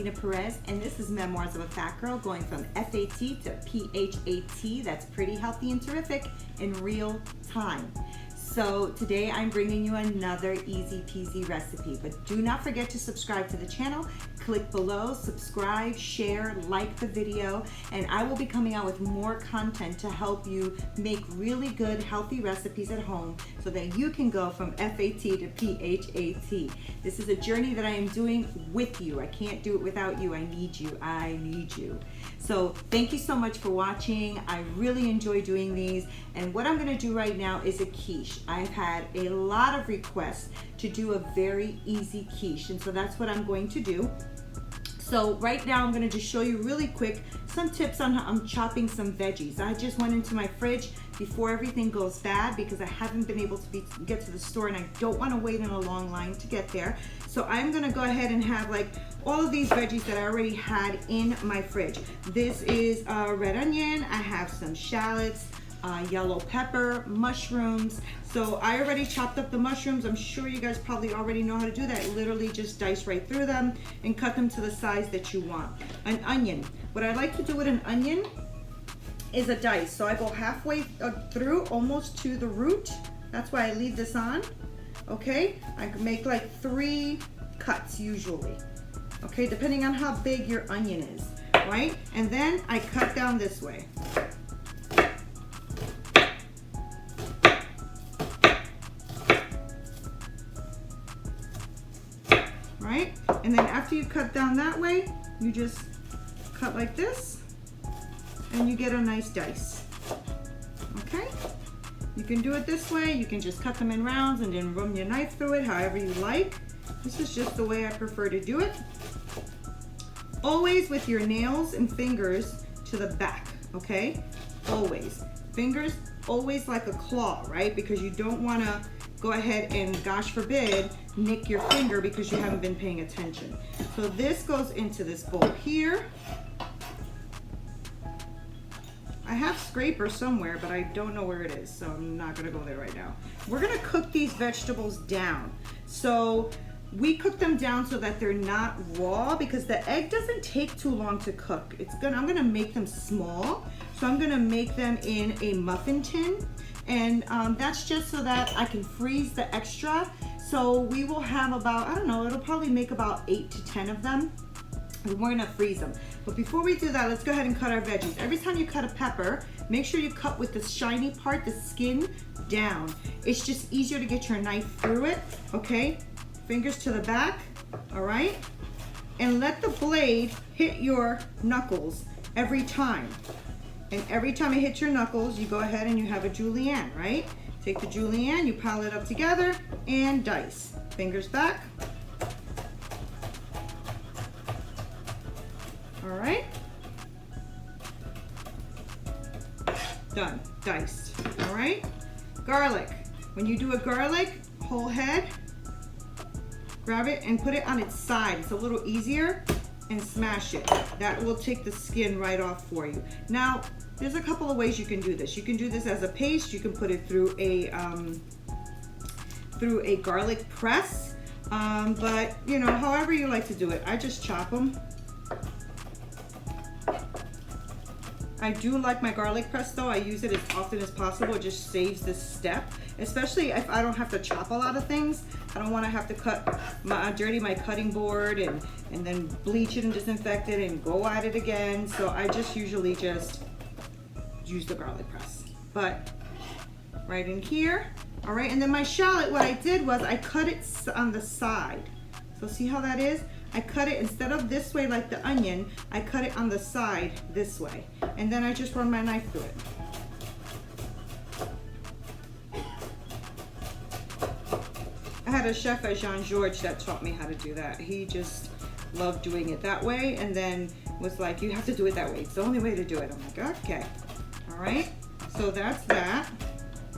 Nina Perez, and this is Memoirs of a Fat Girl, going from FAT to PHAT. That's pretty, healthy, and terrific in real time. So today I'm bringing you another easy peasy recipe, but do not forget to subscribe to the channel. Click below, subscribe, share, like the video, and I will be coming out with more content to help you make really good, healthy recipes at home so that you can go from FAT to PHAT. This is a journey that I am doing with you. I can't do it without you. I need you. I need you. So thank you so much for watching. I really enjoy doing these, and what I'm going to do right now is a quiche. I've had a lot of requests to do a very easy quiche, and so that's what I'm going to do. So right now I'm going to just show you really quick some tips on how I'm chopping some veggies. I just went into my fridge before everything goes bad because I haven't been able to get to the store, and I don't want to wait in a long line to get there. So I'm going to go ahead and have like all of these veggies that I already had in my fridge. This is red onion. I have some shallots, yellow pepper, mushrooms. So I already chopped up the mushrooms. I'm sure you guys probably already know how to do that. Literally just dice right through them and cut them to the size that you want. An onion. What I like to do with an onion is a dice. So I go halfway through, almost to the root. That's why I leave this on. Okay, I can make like 3 cuts usually. Okay, depending on how big your onion is, right? And then I cut down this way. Right? And then after you cut down that way, you just cut like this and you get a nice dice. Okay? You can do it this way. You can just cut them in rounds and then run your knife through it however you like. This is just the way I prefer to do it. Always with your nails and fingers to the back, okay? Always. Fingers always like a claw, right? Because you don't want to go ahead and, gosh forbid, nick your finger because you haven't been paying attention. So this goes into this bowl here. I have scraper somewhere, but I don't know where it is, so I'm not gonna go there right now. We're gonna cook these vegetables down. So we cook them down so that they're not raw, because the egg doesn't take too long to cook. I'm gonna make them small. So I'm gonna make them in a muffin tin. And that's just so that I can freeze the extra. So we will have about, I don't know, it'll probably make about 8 to 10 of them. And we're gonna freeze them. But before we do that, let's go ahead and cut our veggies. Every time you cut a pepper, make sure you cut with the shiny part, the skin, down. It's just easier to get your knife through it, okay? Fingers to the back, all right? And let the blade hit your knuckles every time. And every time it hits your knuckles, you go ahead and you have a julienne, right? Take the julienne, you pile it up together, and dice. Fingers back. All right. Done, diced, all right? Garlic. When you do a garlic, whole head, grab it and put it on its side. It's a little easier, and smash it. That will take the skin right off for you. Now, there's a couple of ways you can do this. You can do this as a paste. You can put it through a garlic press, but you know, however you like to do it. I just chop them. I do like my garlic press though. I use it as often as possible. It just saves this step, especially if I don't have to chop a lot of things. I don't want to have to dirty my cutting board and then bleach it and disinfect it and go at it again. So I just usually just use the garlic press. But right in here, all right. And then my shallot, what I did was I cut it on the side. So see how that is? I cut it, instead of this way like the onion, I cut it on the side this way. And then I just run my knife through it. I had a chef at Jean-Georges that taught me how to do that. He just loved doing it that way, and then was like, you have to do it that way. It's the only way to do it. I'm like, okay. All right, so that's that.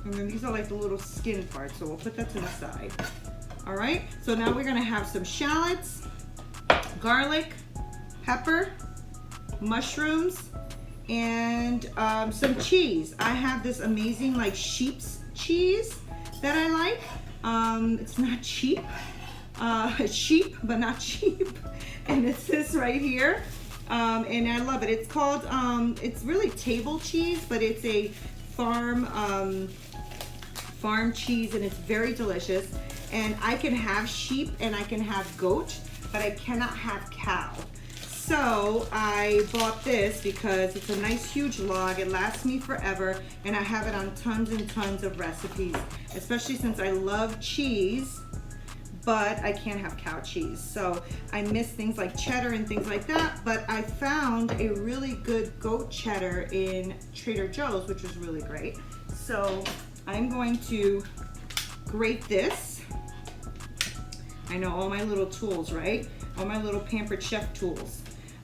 And then these are like the little skin parts, so we'll put that to the side. All right, so now we're gonna have some shallots, garlic, pepper, mushrooms, and some cheese. I have this amazing like sheep's cheese that I like. It's not cheap, sheep, but not cheap. And it's this right here. And I love it. It's called, it's really table cheese, but it's a farm cheese, and it's very delicious. And I can have sheep and I can have goat, but I cannot have cow. So I bought this because it's a nice huge log. It lasts me forever, and I have it on tons and tons of recipes, especially since I love cheese, but I can't have cow cheese. So I miss things like cheddar and things like that, but I found a really good goat cheddar in Trader Joe's, which was really great. So I'm going to grate this. I know, all my little tools, right? All my little Pampered Chef tools.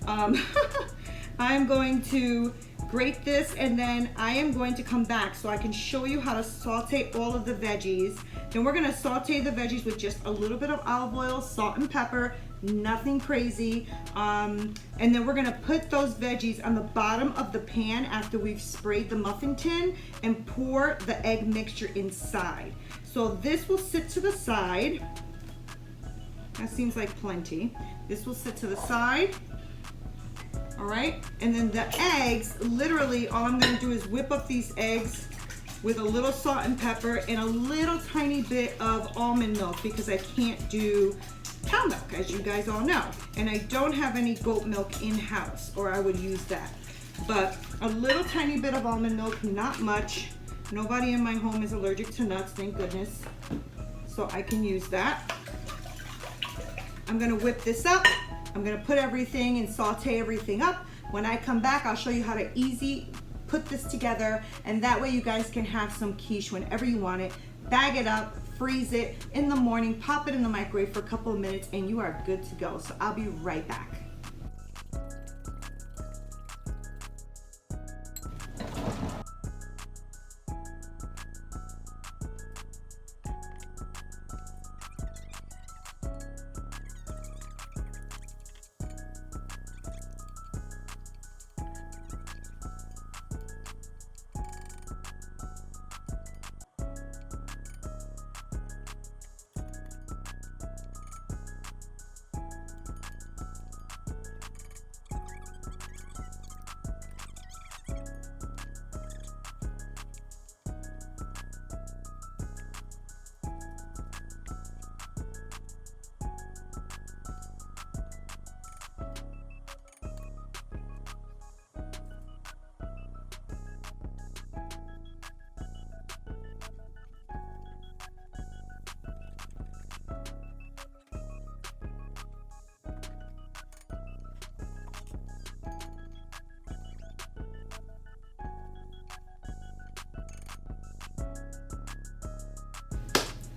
I'm going to grate this, and then I am going to come back so I can show you how to saute all of the veggies. Then we're gonna saute the veggies with just a little bit of olive oil, salt and pepper, nothing crazy. And then we're gonna put those veggies on the bottom of the pan after we've sprayed the muffin tin and pour the egg mixture inside. So this will sit to the side. That seems like plenty. This will sit to the side. All right, and then the eggs, literally all I'm gonna do is whip up these eggs with a little salt and pepper and a little tiny bit of almond milk, because I can't do cow milk, as you guys all know. And I don't have any goat milk in-house, or I would use that. But a little tiny bit of almond milk, not much. Nobody in my home is allergic to nuts, thank goodness. So I can use that. I'm gonna whip this up. I'm gonna put everything and saute everything up. When I come back, I'll show you how to easy put this together, and that way you guys can have some quiche whenever you want it. Bag it up, freeze it in the morning, pop it in the microwave for a couple of minutes, and you are good to go. So I'll be right back.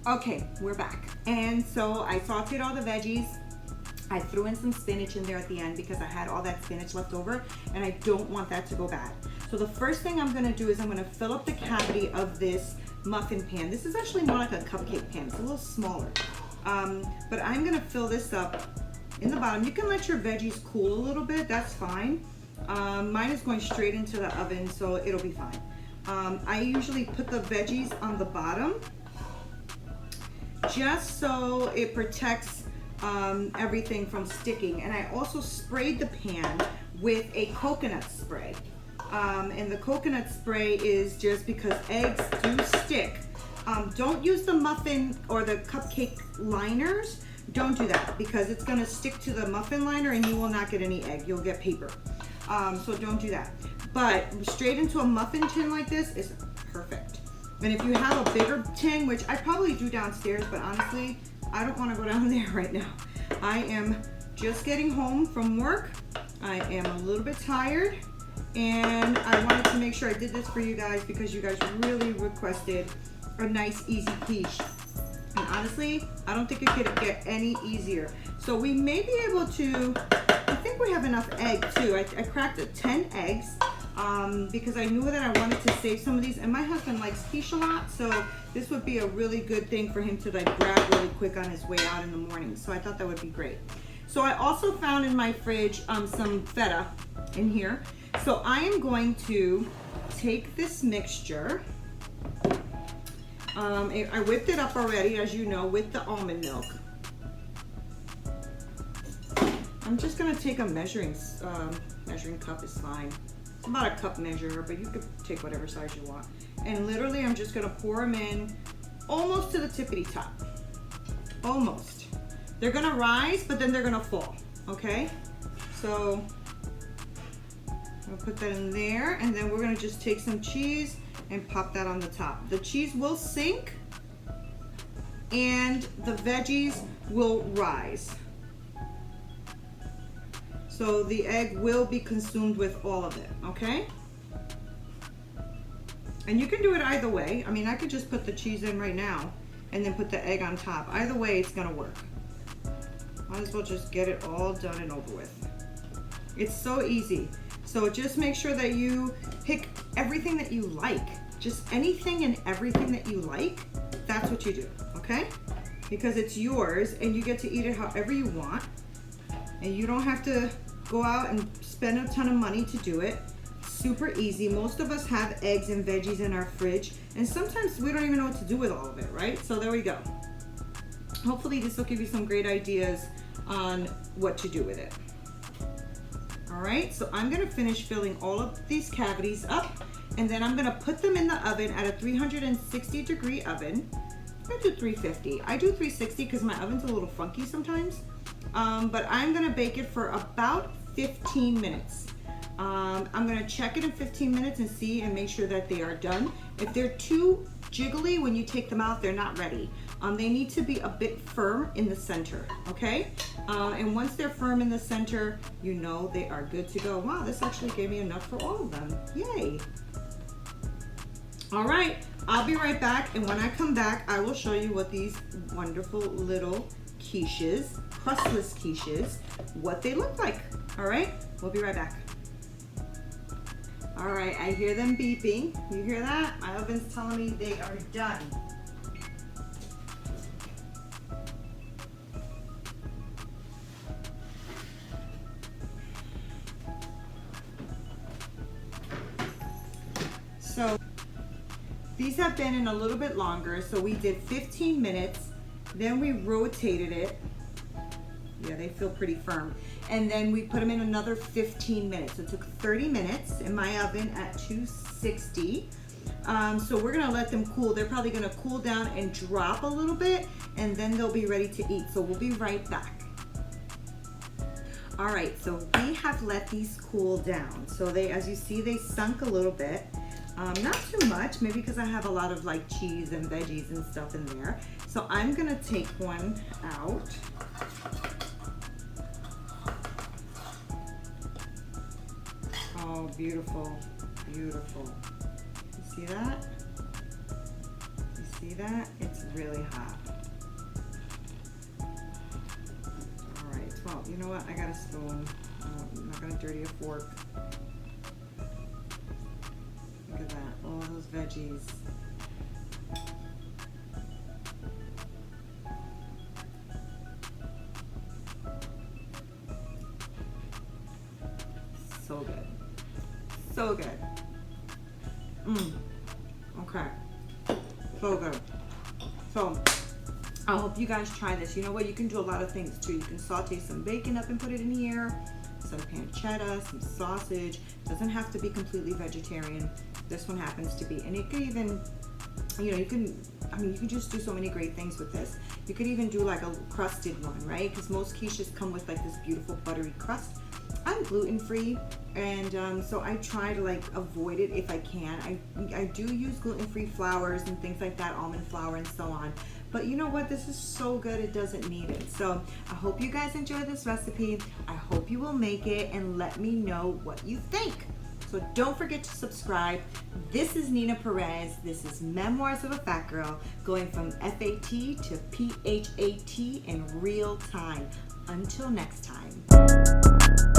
Okay, we're back. And so I sauteed all the veggies. I threw in some spinach in there at the end because I had all that spinach left over, and I don't want that to go bad. So the first thing I'm gonna do is I'm gonna fill up the cavity of this muffin pan. This is actually more like a cupcake pan. It's a little smaller. But I'm gonna fill this up in the bottom. You can let your veggies cool a little bit, that's fine. Mine is going straight into the oven, so it'll be fine. I usually put the veggies on the bottom just so it protects everything from sticking. And I also sprayed the pan with a coconut spray. And the coconut spray is just because eggs do stick. Don't use the muffin or the cupcake liners. Don't do that because it's gonna stick to the muffin liner and you will not get any egg. You'll get paper. So don't do that. But straight into a muffin tin like this is perfect. And if you have a bigger tin, which I probably do downstairs, but honestly, I don't want to go down there right now. I am just getting home from work. I am a little bit tired, and I wanted to make sure I did this for you guys because you guys really requested a nice, easy quiche. And honestly, I don't think it could get any easier. So we may be able to, I think we have enough egg too. I cracked 10 eggs. Because I knew that I wanted to save some of these, and my husband likes quiche a lot, so this would be a really good thing for him to like grab really quick on his way out in the morning. So I thought that would be great. So I also found in my fridge some feta in here. So I am going to take this mixture. I whipped it up already, as you know, with the almond milk. I'm just gonna take a measuring cup is fine. It's about a cup measure, but you could take whatever size you want. And literally I'm just gonna pour them in almost to the tippity top. Almost. They're gonna rise, but then they're gonna fall, okay? So I'll put that in there, and then we're gonna just take some cheese and pop that on the top. The cheese will sink and the veggies will rise. So the egg will be consumed with all of it, okay? And you can do it either way. I mean, I could just put the cheese in right now and then put the egg on top. Either way, it's gonna work. Might as well just get it all done and over with. It's so easy. So just make sure that you pick everything that you like. Just anything and everything that you like, that's what you do, okay? Because it's yours and you get to eat it however you want. And you don't have to go out and spend a ton of money to do it. Super easy. Most of us have eggs and veggies in our fridge, and sometimes we don't even know what to do with all of it, right? So there we go. Hopefully this will give you some great ideas on what to do with it. All right, so I'm gonna finish filling all of these cavities up, and then I'm gonna put them in the oven at a 360-degree oven. I do 350. I do 360 because my oven's a little funky sometimes. But I'm gonna bake it for about 15 minutes. I'm gonna check it in 15 minutes and see and make sure that they are done. If they're too jiggly when you take them out, they're not ready. They need to be a bit firm in the center, okay? And once they're firm in the center, you know they are good to go. Wow, this actually gave me enough for all of them. Yay. All right, I'll be right back, and when I come back, I will show you what these wonderful little quiches, crustless quiches, what they look like. All right, we'll be right back. All right, I hear them beeping. You hear that? My oven's telling me they are done. So these have been in a little bit longer. So we did 15 minutes, then we rotated it. Yeah, they feel pretty firm. And then we put them in another 15 minutes. It took 30 minutes in my oven at 260. So we're gonna let them cool. They're probably gonna cool down and drop a little bit, and then they'll be ready to eat. So we'll be right back. All right, so we have let these cool down. So they, as you see, they sunk a little bit. Not too much, maybe because I have a lot of like cheese and veggies and stuff in there. So I'm gonna take one out. Oh, beautiful, beautiful. You see that? You see that? It's really hot. All right, well, you know what? I got a spoon. I'm not gonna dirty a fork. Look at that, all those veggies. So good. So good. Okay. So good. So I hope you guys try this. You know what? You can do a lot of things too. You can saute some bacon up and put it in here, some pancetta, some sausage. Doesn't have to be completely vegetarian. This one happens to be, and it could even, you know, you can just do so many great things with this. You could even do like a crusted one, right? Because most quiches come with like this beautiful buttery crust. I'm gluten-free, and so I try to like avoid it if I can. I do use gluten-free flours and things like that, almond flour and so on. But you know what? This is so good, it doesn't need it. So I hope you guys enjoy this recipe. I hope you will make it and let me know what you think. So don't forget to subscribe. This is Nina Perez. This is Memoirs of a Fat Girl, going from FAT to PHAT in real time. Until next time.